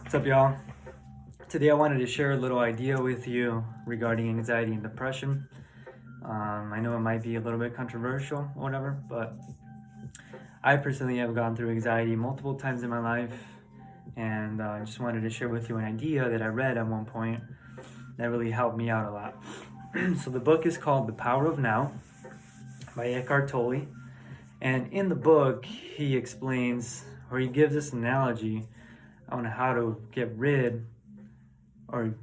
What's up, y'all? Today I wanted to share a little idea with you regarding anxiety and depression. I know it might be a little bit controversial or whatever, but I personally have gone through anxiety multiple times in my life, and I just wanted to share with you an idea that I read at one point that really helped me out a lot. So the book is called The Power of Now by Eckhart Tolle, and in the book he explains, or he gives this analogy on how to get rid or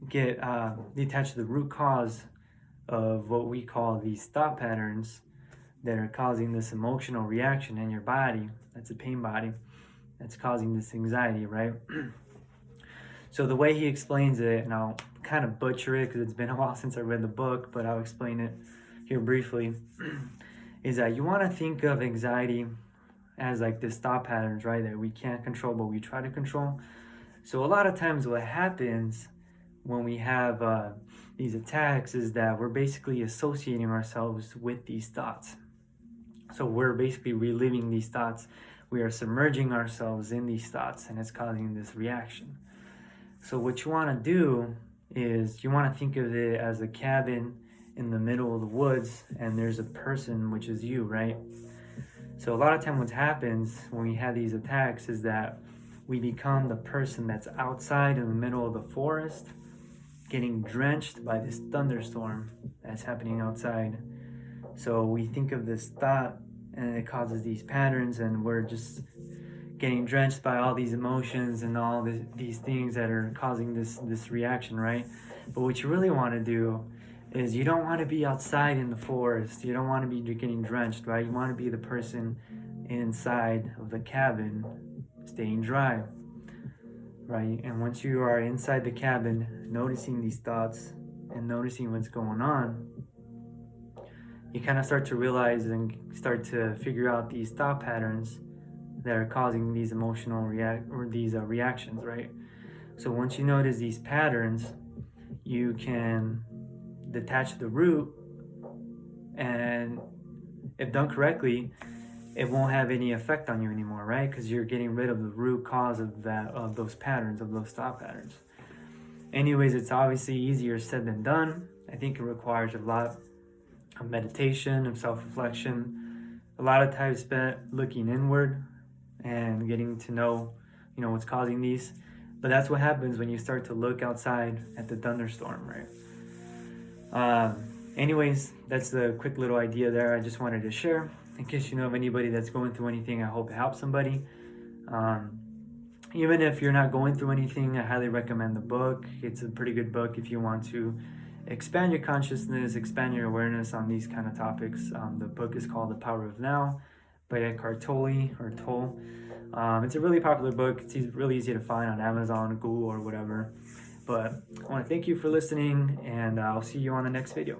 get detached to the root cause of what we call these thought patterns that are causing this emotional reaction in your body. That's a pain body that's causing this anxiety, right? So the way he explains it, and I'll kind of butcher it because it's been a while since I read the book, but I'll explain it here briefly, is that you want to think of anxiety as like this thought patterns, right, that we can't control but we try to control. So a lot of times what happens when we have these attacks is that we're basically associating ourselves with these thoughts. So we're basically reliving these thoughts. We are submerging ourselves in these thoughts, and it's causing this reaction. So what you want to do is you want to think of it as a cabin in the middle of the woods, and there's a person, which is you, right? So a lot of time what happens when we have these attacks is that we become the person that's outside in the middle of the forest, getting drenched by this thunderstorm that's happening outside. So we think of this thought and it causes these patterns, and we're just getting drenched by all these emotions and all these things that are causing this reaction, right? But what you really want to do is you don't want to be outside in the forest. You don't want to be getting drenched, right? You want to be the person inside of the cabin staying dry, right? And once you are inside the cabin, noticing these thoughts and noticing what's going on, you kind of start to realize and start to figure out these thought patterns that are causing these emotional reactions, right? So once you notice these patterns, you can detach the root, and if done correctly, it won't have any effect on you anymore, right? Because you're getting rid of the root cause of those patterns, of those thought patterns. Anyways, it's obviously easier said than done. I think it requires a lot of meditation, of self-reflection, a lot of time spent looking inward and getting to know, what's causing these. But that's what happens when you start to look outside at the thunderstorm, right? Anyways, that's the quick little idea there I just wanted to share. In case you know of anybody that's going through anything, I hope it helps somebody. Even if you're not going through anything, I highly recommend the book. It's a pretty good book if you want to expand your consciousness, expand your awareness on these kind of topics. The book is called The Power of Now by Eckhart Tolle, or Tolle. It's a really popular book. It's really easy to find on Amazon, Google, or whatever. But I want to thank you for listening, and I'll see you on the next video.